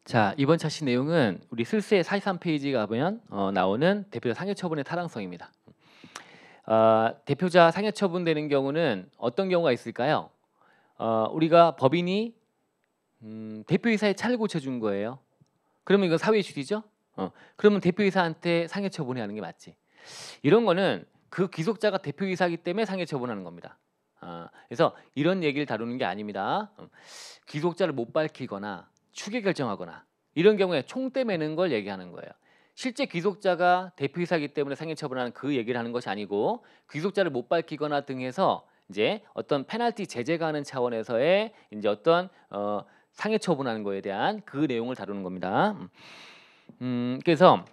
자, 이번 차시 내용은 우리 슬스의 43페이지 가보면 나오는 대표자 상해 처분의 타당성입니다. 대표자 상해 처분되는 경우는 어떤 경우가 있을까요? 우리가 법인이 대표이사의 차를 고쳐준 거예요. 그러면 이거 사회 주리죠? 그러면 대표이사한테 상해 처분해야 하는 게 맞지. 이런 거는 그 귀속자가 대표이사이기 때문에 상해 처분하는 겁니다. 그래서 이런 얘기를 다루는 게 아닙니다. 귀속자를 못 밝히거나 추계 결정하거나 이런 경우에 총대 매는 걸 얘기하는 거예요. 실제 귀속자가 대표이사이기 때문에 상해 처분하는 그 얘기를 하는 것이 아니고 귀속자를 못 밝히거나 등해서 이제 어떤 페널티 제재 가하는 차원에서의 이제 어떤 상해 처분하는 거에 대한 그 내용을 다루는 겁니다. 그래서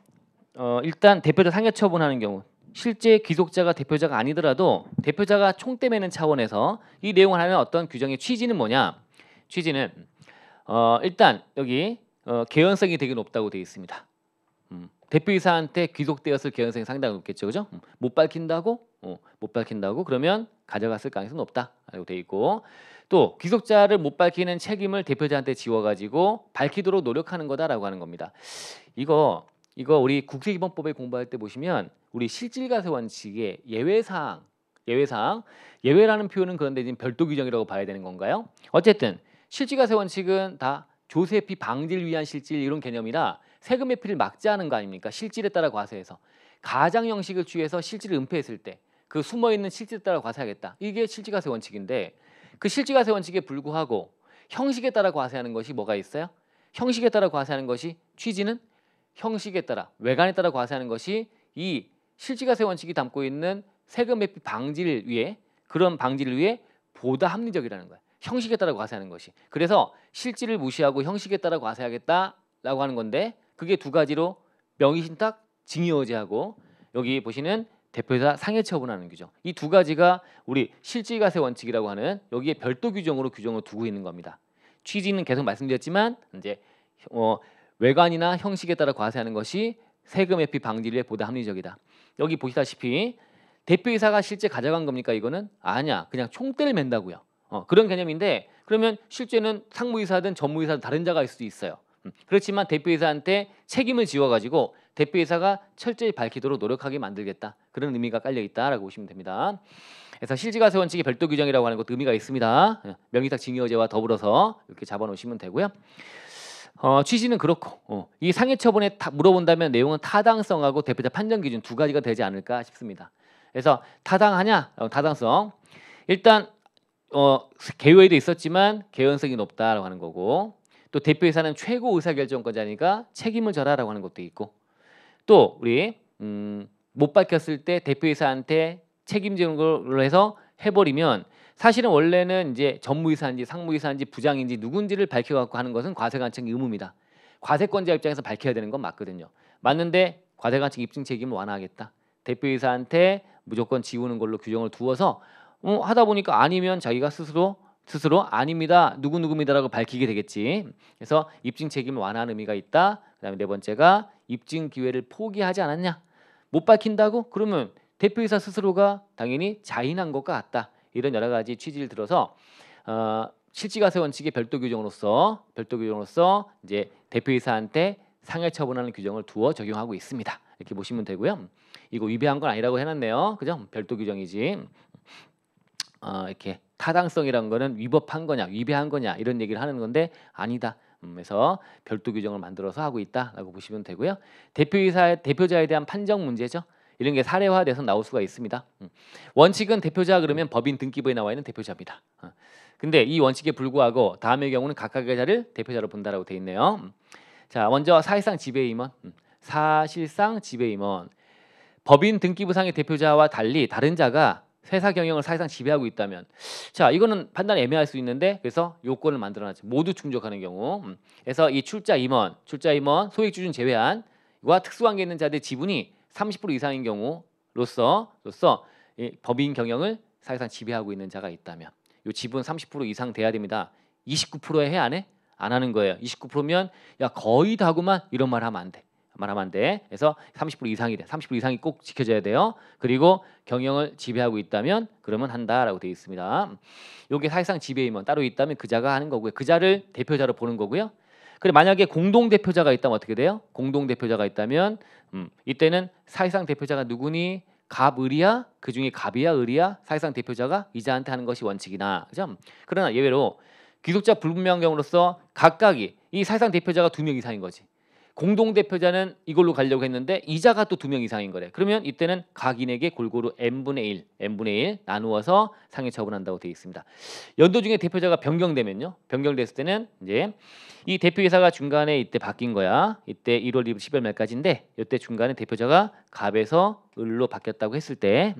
일단 대표자 상해 처분하는 경우 실제 귀속자가 대표자가 아니더라도 대표자가 총대 매는 차원에서 이 내용을 하는 어떤 규정의 취지는 뭐냐? 취지는 일단 여기 개연성이 되게 높다고 되어 있습니다. 대표이사한테 귀속되었을 개연성이 상당히 높겠죠, 그죠? 못 밝힌다고? 못 밝힌다고? 그러면 가져갔을 가능성이 높다라고 되어 있고, 또 귀속자를 못 밝히는 책임을 대표자한테 지워가지고 밝히도록 노력하는 거다라고 하는 겁니다. 이거 우리 국세기본법에 공부할 때 보시면 우리 실질과세 원칙의 예외라는 표현은 그런데 지금 별도 규정이라고 봐야 되는 건가요? 어쨌든 실질과세 원칙은 다 조세피 방지를 위한 실질 이런 개념이라 세금 회피를 막지 않은 거 아닙니까? 실질에 따라 과세해서 가장 형식을 취해서 실질을 은폐했을 때 그 숨어있는 실질에 따라 과세하겠다. 이게 실질과세 원칙인데 그 실질과세 원칙에 불구하고 형식에 따라 과세하는 것이 뭐가 있어요? 형식에 따라 과세하는 것이 취지는 형식에 따라 외관에 따라 과세하는 것이 이 실질과세 원칙이 담고 있는 세금 회피 방지를 위해 그런 방지를 위해 보다 합리적이라는 거예요. 형식에 따라 과세하는 것이. 그래서 실질을 무시하고 형식에 따라 과세하겠다라고 하는 건데 그게 두 가지로 명의신탁 징의어제하고 여기 보시는 대표자 상해 처분하는 규정. 이 두 가지가 우리 실질과세 원칙이라고 하는 여기에 별도 규정으로 규정을 두고 있는 겁니다. 취지는 계속 말씀드렸지만 이제 외관이나 형식에 따라 과세하는 것이 세금 회피 방지를 위해 보다 합리적이다. 여기 보시다시피 대표이사가 실제 가져간 겁니까? 이거는 아니야. 그냥 총대를 맨다고요. 그런 개념인데 그러면 실제는 상무이사든 전무이사든 다른 자가 일 수도 있어요. 그렇지만 대표이사한테 책임을 지워가지고 대표이사가 철저히 밝히도록 노력하게 만들겠다. 그런 의미가 깔려있다라고 보시면 됩니다. 그래서 실질과세 원칙의 별도 규정이라고 하는 것도 의미가 있습니다. 명의탁 징의어제와 더불어서 이렇게 잡아놓으시면 되고요. 취지는 그렇고 이 상해 처분에 물어본다면 내용은 타당성하고 대표자 판정 기준 두 가지가 되지 않을까 싶습니다. 그래서 타당하냐? 타당성. 일단 개요에도 있었지만 개연성이 높다라고 하는 거고 또 대표이사는 최고 의사결정권자니까 책임을 져라라고 하는 것도 있고 또 우리 못 밝혔을 때 대표이사한테 책임지는 걸로 해서 해버리면 사실은 원래는 이제 전무이사인지 상무이사인지 부장인지 누군지를 밝혀갖고 하는 것은 과세관청 의무입니다. 과세권자 입장에서 밝혀야 되는 건 맞거든요. 맞는데 과세관청 입증 책임을 완화하겠다. 대표이사한테 무조건 지우는 걸로 규정을 두어서 하다 보니까 아니면 자기가 스스로 아닙니다. 누구누구입니다라고 밝히게 되겠지. 그래서 입증 책임을 완화하는 의미가 있다. 그다음에 네 번째가 입증 기회를 포기하지 않았냐. 못 밝힌다고? 그러면 대표이사 스스로가 당연히 자인한 것과 같다. 이런 여러 가지 취지를 들어서 실질과세 원칙의 별도 규정으로서 이제 대표이사한테 상해 처분하는 규정을 두어 적용하고 있습니다. 이렇게 보시면 되고요. 이거 위배한 건 아니라고 해놨네요. 그죠? 별도 규정이지. 이렇게 타당성이란 거는 위법한 거냐, 위배한 거냐 이런 얘기를 하는 건데 아니다. 그래서 별도 규정을 만들어서 하고 있다라고 보시면 되고요. 대표자에 대한 판정 문제죠. 이런 게 사례화돼서 나올 수가 있습니다. 원칙은 대표자 그러면 법인 등기부에 나와 있는 대표자입니다. 근데 이 원칙에 불구하고 다음의 경우는 각각의 자를 대표자로 본다라고 돼 있네요. 자, 먼저 사실상 지배임원. 법인 등기부상의 대표자와 달리 다른 자가 회사 경영을 사실상 지배하고 있다면 자 이거는 판단이 애매할 수 있는데 그래서 요건을 만들어놨죠. 모두 충족하는 경우 그래서 이 출자 임원 소액주주는 제외한 과 특수관계 있는 자들의 지분이 30% 이상인 경우로서 이 법인 경영을 사실상 지배하고 있는 자가 있다면 요 지분 30% 이상 돼야 됩니다. 29%에 해 안 해? 안 하는 거예요. 29%면 야 거의 다구만 이런 말 하면 안 돼. 말하면 안 돼. 그래서 30% 이상이 돼. 30% 이상이 꼭 지켜져야 돼요. 그리고 경영을 지배하고 있다면 그러면 한다라고 되어 있습니다. 요게 사실상 지배임원 따로 있다면 그 자가 하는 거고요. 그 자를 대표자로 보는 거고요. 그래 만약에 공동 대표자가 있다면 어떻게 돼요? 공동 대표자가 있다면 이때는 사실상 대표자가 누구니? 갑을이야? 그중에 갑이야 을이야? 사실상 대표자가 이자한테 하는 것이 원칙이나 그죠? 그러나 예외로 귀속자 불분명한 경우로서 각각이 이 사실상 대표자가 2명 이상인 거지. 공동 대표자는 이걸로 가려고 했는데 이자가 또 2명 이상인 거래. 그러면 이때는 각인에게 골고루 n분의 1 나누어서 상해 처분한다고 되어 있습니다. 연도 중에 대표자가 변경되면요. 변경됐을 때는 이제 이 대표이사가 중간에 이때 바뀐 거야. 이때 1월 2일 10월 말까지인데 이때 중간에 대표자가 갑에서 을로 바뀌었다고 했을 때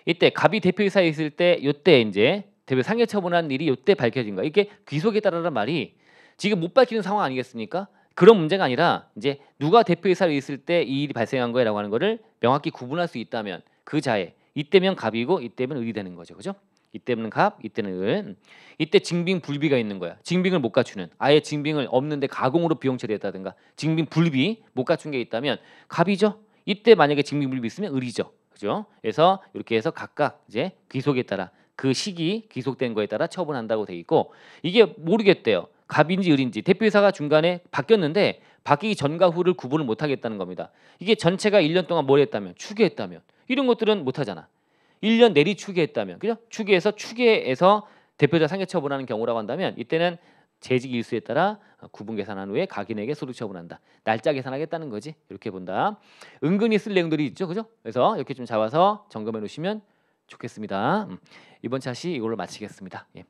이때 갑이 대표이사에 있을 때 이때 이제 대표 상해 처분한 일이 이때 밝혀진 거야. 이게 귀속에 따르는 말이 지금 못 밝히는 상황 아니겠습니까? 그런 문제가 아니라 이제 누가 대표이사로 있을 때 이 일이 발생한 거라고 하는 거를 명확히 구분할 수 있다면 그 자에 이때면 갑이고 이때면 을이 되는 거죠. 그죠? 이때는 갑, 이때는 을. 이때 징빙 불비가 있는 거야. 징빙을 못 갖추는 아예 징빙을 없는데 가공으로 비용 처리했다든가 징빙 불비 못 갖춘 게 있다면 갑이죠. 이때 만약에 징빙 불비 있으면 을이죠. 그죠? 그래서 이렇게 해서 각각 이제 귀속에 따라 그 시기 귀속된 거에 따라 처분한다고 돼 있고 이게 모르겠대요. 갑인지 을인지 대표이사가 중간에 바뀌었는데 바뀌기 전과 후를 구분을 못 하겠다는 겁니다. 이게 전체가 1년 동안 뭘 했다면 추계했다면 이런 것들은 못 하잖아. 1년 내리 추계했다면 그죠? 추계해서 대표자 상해 처분하는 경우라고 한다면 이때는 재직 일수에 따라 구분 계산한 후에 각인에게 소득 처분한다. 날짜 계산하겠다는 거지. 이렇게 본다. 은근히 쓸 내용들이 있죠. 그죠? 그래서 이렇게 좀 잡아서 점검해 놓으시면 좋겠습니다. 이번 차시 이걸로 마치겠습니다. 예.